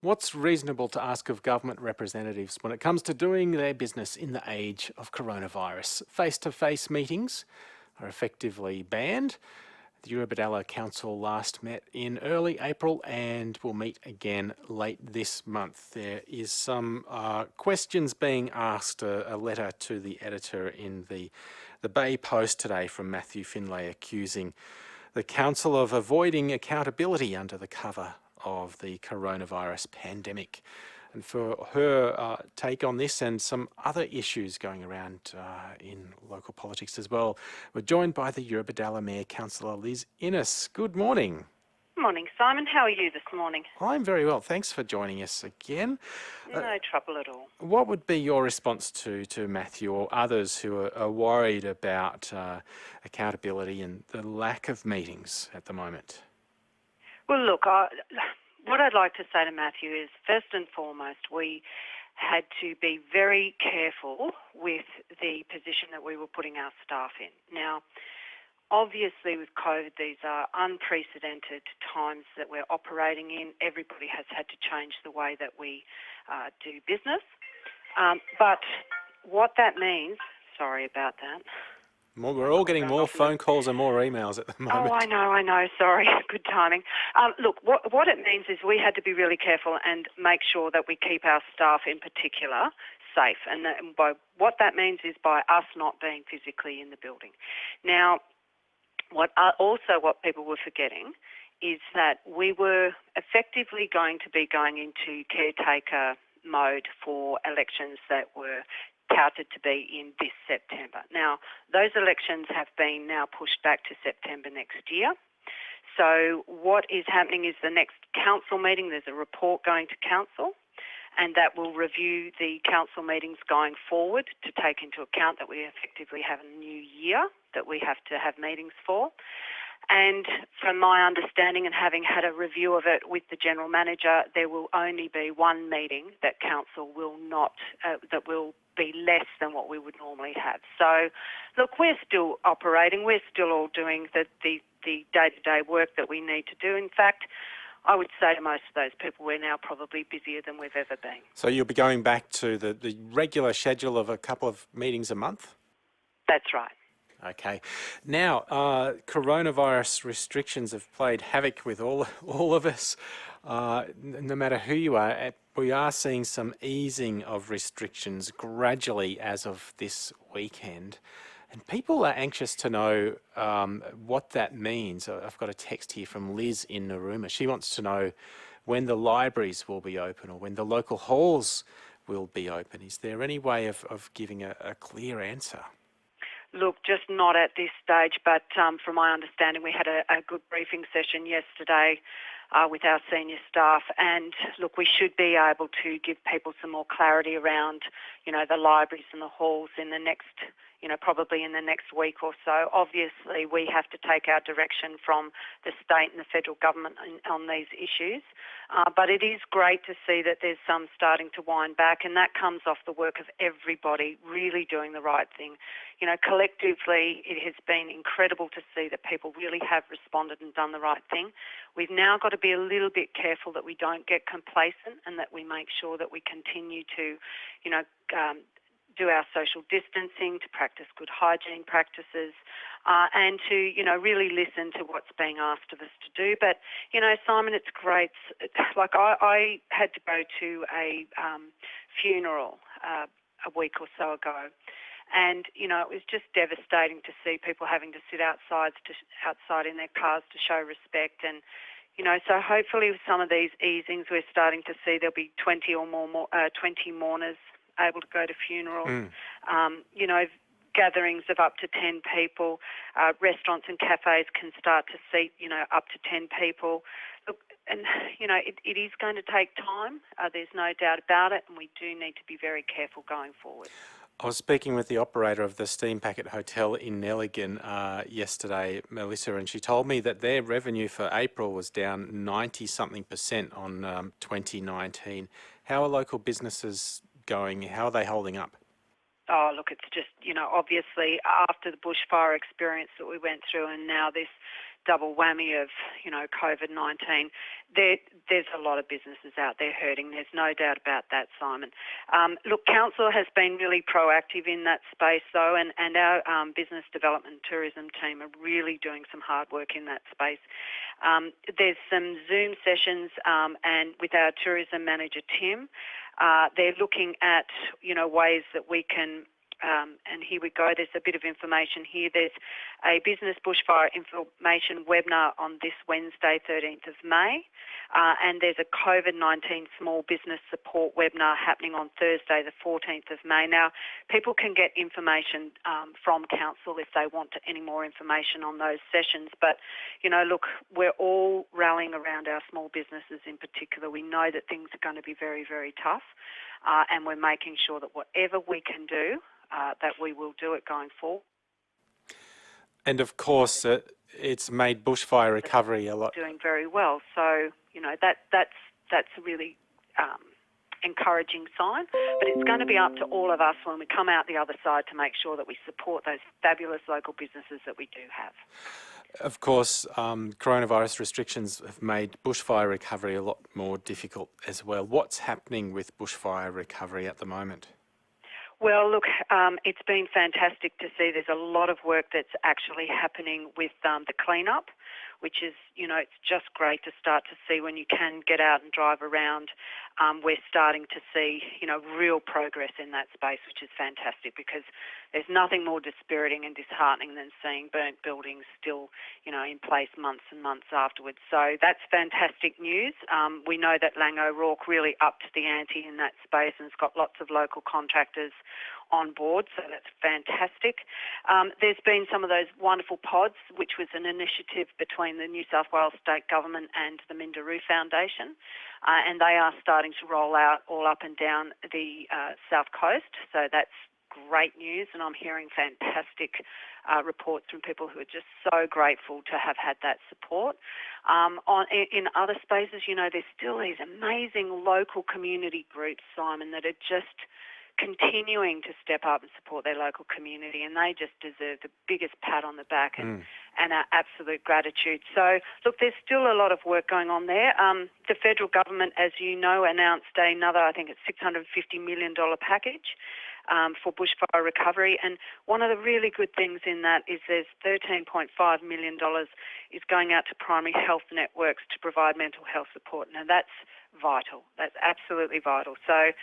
What's reasonable to ask of government representatives when it comes to doing their business in the age of coronavirus? Face-to-face meetings are effectively banned. The Eurobodalla Council last met in early April and will meet again late this month. There is some questions being asked, a letter to the editor in the Bay Post today from Matthew Finlay accusing the Council of avoiding accountability under the cover of the coronavirus pandemic. And for her take on this and some other issues going around in local politics as well, we're joined by the Eurobodalla Mayor, Councillor Liz Innes. Good morning. Morning, Simon. How are you this morning? I'm very well. Thanks for joining us again. No trouble at all. What would be your response to Matthew or others who are worried about accountability and the lack of meetings at the moment? Well, look, what I'd like to say to Matthew is, first and foremost, we had to be very careful with the position that we were putting our staff in. Now, obviously with COVID, these are unprecedented times that we're operating in. Everybody has had to change the way that we do business. But what that means, sorry about that. We're all getting more phone calls and more emails at the moment. Oh, I know, sorry. Good timing. Look, what it means is we had to be really careful and make sure that we keep our staff in particular safe. And by what that means is by us not being physically in the building. Now, what people were forgetting is that we were effectively going to be going into caretaker mode for elections that were touted to be in this September. Now, those elections have been now pushed back to September next year. So what is happening is the next council meeting, there's a report going to council, and that will review the council meetings going forward to take into account that we effectively have a new year that we have to have meetings for. And from my understanding and having had a review of it with the General Manager, there will only be one meeting that council will not, that will be less than what we would normally have. So, look, we're still operating. We're still all doing the day-to-day work that we need to do. In fact, I would say to most of those people, we're now probably busier than we've ever been. So you'll be going back to the regular schedule of a couple of meetings a month? That's right. Okay. Now, coronavirus restrictions have played havoc with all of us. No matter who you are, we are seeing some easing of restrictions gradually as of this weekend. And people are anxious to know what that means. I've got a text here from Liz in Narooma. She wants to know when the libraries will be open or when the local halls will be open. Is there any way of giving a clear answer? Look, just not at this stage, but from my understanding, we had a good briefing session yesterday with our senior staff, and look, we should be able to give people some more clarity around, the libraries and the halls in the next, probably in the next week or so. Obviously, we have to take our direction from the state and the federal government on these issues, but it is great to see that there's some starting to wind back, and that comes off the work of everybody really doing the right thing. Collectively, it has been incredible to see that people really have responded and done the right thing. We've now got to be a little bit careful that we don't get complacent and that we make sure that we continue to, do our social distancing, to practice good hygiene practices, and to, really listen to what's being asked of us to do. But, Simon, it's great. Like I had to go to a funeral a week or so ago. And, it was just devastating to see people having to sit outside in their cars to show respect. And, so hopefully with some of these easings, we're starting to see there'll be 20 or more 20 mourners able to go to funerals. Gatherings of up to 10 people. Restaurants and cafes can start to seat, up to 10 people. Look, and, it is going to take time. There's no doubt about it, and we do need to be very careful going forward. I was speaking with the operator of the Steam Packet Hotel in Nelligan yesterday, Melissa, and she told me that their revenue for April was down 90-something% on 2019. How are local businesses going? How are they holding up? Oh, look, it's just, obviously after the bushfire experience that we went through and now this double whammy of, COVID-19, there's a lot of businesses out there hurting. There's no doubt about that, Simon. Look, Council has been really proactive in that space, though, and our business development and tourism team are really doing some hard work in that space. There's some Zoom sessions and with our tourism manager, Tim. They're looking at, ways that we can, and here we go, there's a bit of information here. There's a business bushfire information webinar on this Wednesday, 13th of May, and there's a COVID-19 small business support webinar happening on Thursday, the 14th of May. Now, people can get information from Council if they want any more information on those sessions, but, look, we're all rallying around our small businesses in particular. We know that things are going to be very, very tough, and we're making sure that whatever we can do, that we will do it going forward. And of course, it's made bushfire recovery a lot. Doing very well. So, that's a really encouraging sign. But it's going to be up to all of us when we come out the other side to make sure that we support those fabulous local businesses that we do have. Of course, coronavirus restrictions have made bushfire recovery a lot more difficult as well. What's happening with bushfire recovery at the moment? Well, look, it's been fantastic to see. There's a lot of work that's actually happening with the clean-up, which is, it's just great to start to see when you can get out and drive around. We're starting to see, real progress in that space, which is fantastic because there's nothing more dispiriting and disheartening than seeing burnt buildings still, in place months and months afterwards. So that's fantastic news. We know that Lang O'Rourke really upped the ante in that space and has got lots of local contractors on board, so that's fantastic. There's been some of those wonderful pods, which was an initiative between the New South Wales State Government and the Minderoo Foundation, and they are starting to roll out all up and down the South Coast, so that's great news, and I'm hearing fantastic reports from people who are just so grateful to have had that support. In other spaces, there's still these amazing local community groups, Simon, that are just continuing to step up and support their local community, and they just deserve the biggest pat on the back and our absolute gratitude. So, look, there's still a lot of work going on there. The federal government, as you know, announced another, I think it's $650 million package for bushfire recovery, and one of the really good things in that is there's $13.5 million is going out to primary health networks to provide mental health support. Now, that's vital. That's absolutely vital. So,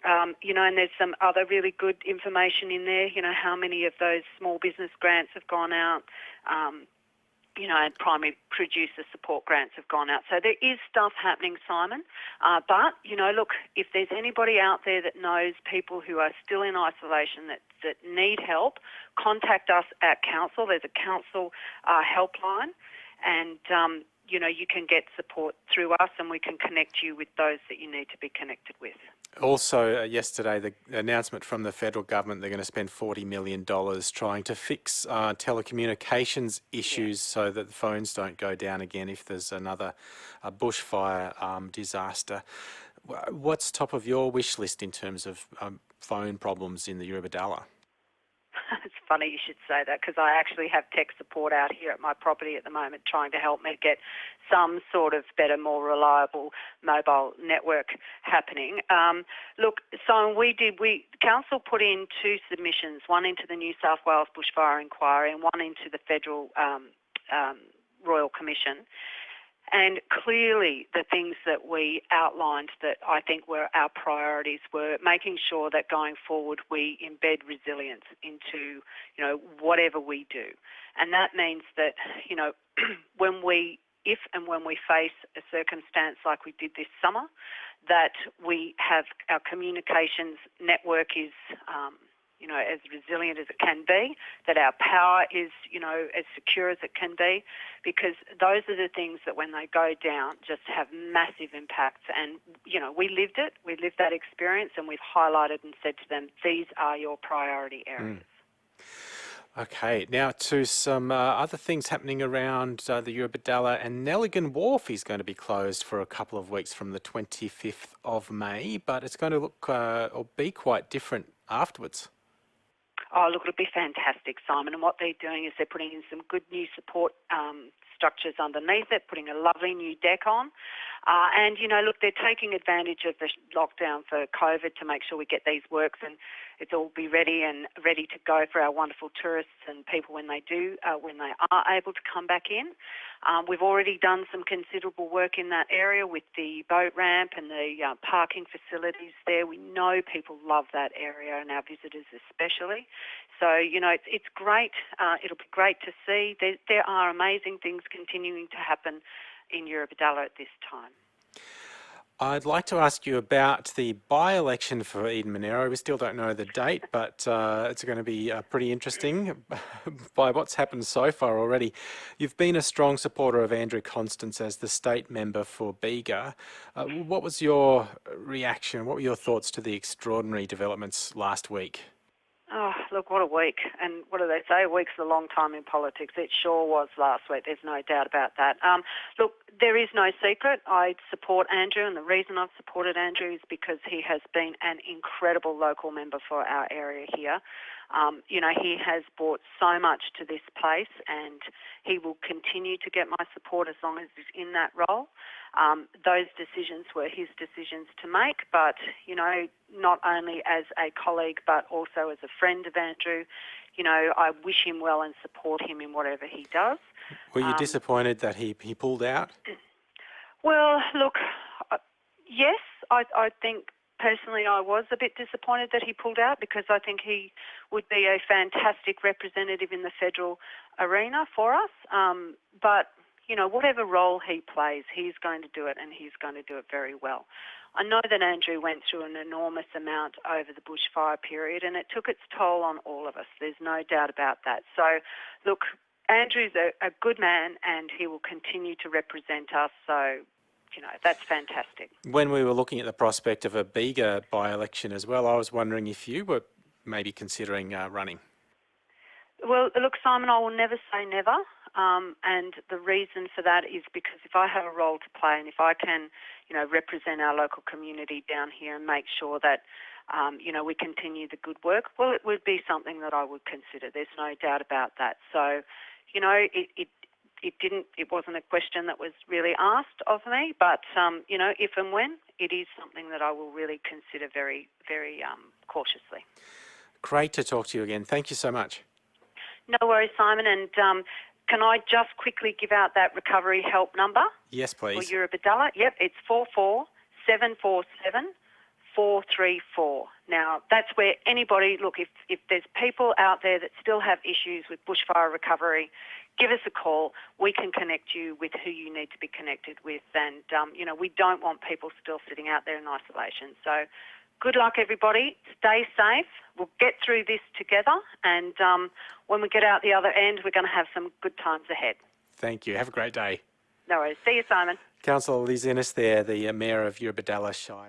and there's some other really good information in there, how many of those small business grants have gone out, and primary producer support grants have gone out. So there is stuff happening, Simon. But, look, if there's anybody out there that knows people who are still in isolation that need help, contact us at Council. There's a Council helpline, and you can get support through us and we can connect you with those that you need to be connected with. Also, yesterday, the announcement from the federal government, they're going to spend $40 million trying to fix telecommunications issues so that the phones don't go down again if there's another bushfire disaster. What's top of your wish list in terms of phone problems in the Eurobodalla? It's funny you should say that because I actually have tech support out here at my property at the moment trying to help me get some sort of better, more reliable mobile network happening. Look, so Council put in two submissions, one into the New South Wales Bushfire Inquiry and one into the Federal Royal Commission. And clearly the things that we outlined that I think were our priorities were making sure that going forward we embed resilience into, whatever we do. And that means that, if and when we face a circumstance like we did this summer, that we have our communications network is as resilient as it can be, that our power is, as secure as it can be, because those are the things that when they go down just have massive impacts. And, we lived it, we lived that experience, and we've highlighted and said to them, these are your priority areas. Okay, now to some other things happening around the Eurobodalla, and Nelligan Wharf is going to be closed for a couple of weeks from the 25th of May, but it's going to look or be quite different afterwards. Oh, look, it'll be fantastic, Simon. And what they're doing is they're putting in some good new support structures underneath it, putting a lovely new deck on. And, look, they're taking advantage of the lockdown for COVID to make sure we get these works and it's all be ready to go for our wonderful tourists and people when they are able to come back in. We've already done some considerable work in that area with the boat ramp and the parking facilities there. We know people love that area and our visitors especially. So, it's great. It'll be great to see. There are amazing things continuing to happen in Eurobodalla at this time. I'd like to ask you about the by-election for Eden Monaro. We still don't know the date, but it's going to be pretty interesting by what's happened so far already. You've been a strong supporter of Andrew Constance as the state member for Bega. What was your reaction? What were your thoughts to the extraordinary developments last week? Oh, look, what a week. And what do they say? A week's a long time in politics. It sure was last week. There's no doubt about that. Look, there is no secret. I support Andrew, and the reason I've supported Andrew is because he has been an incredible local member for our area here. He has brought so much to this place, and he will continue to get my support as long as he's in that role. Those decisions were his decisions to make, but, not only as a colleague but also as a friend of Andrew, I wish him well and support him in whatever he does. Were you disappointed that he pulled out? Well, look, yes, I think personally I was a bit disappointed that he pulled out because I think he would be a fantastic representative in the federal arena for us. But whatever role he plays, he's going to do it and he's going to do it very well. I know that Andrew went through an enormous amount over the bushfire period and it took its toll on all of us. There's no doubt about that. So, look, Andrew's a good man and he will continue to represent us. So, that's fantastic. When we were looking at the prospect of a Bega by-election as well, I was wondering if you were maybe considering running. Well, look, Simon, I will never say never. And the reason for that is because if I have a role to play and if I can, represent our local community down here and make sure that, we continue the good work, well, it would be something that I would consider. There's no doubt about that. So, it wasn't a question that was really asked of me, but, if and when, it is something that I will really consider very, very cautiously. Great to talk to you again. Thank you so much. No worries, Simon. And can I just quickly give out that recovery help number? Yes, please. For Eurobodalla? Yep, it's 44747 434. Now, that's where anybody, look, if there's people out there that still have issues with bushfire recovery, give us a call. We can connect you with who you need to be connected with. And, we don't want people still sitting out there in isolation. So good luck, everybody. Stay safe. We'll get through this together. And when we get out the other end, we're going to have some good times ahead. Thank you. Have a great day. No worries. See you, Simon. Councillor Liz Innes there, the Mayor of Eurobodalla Shire.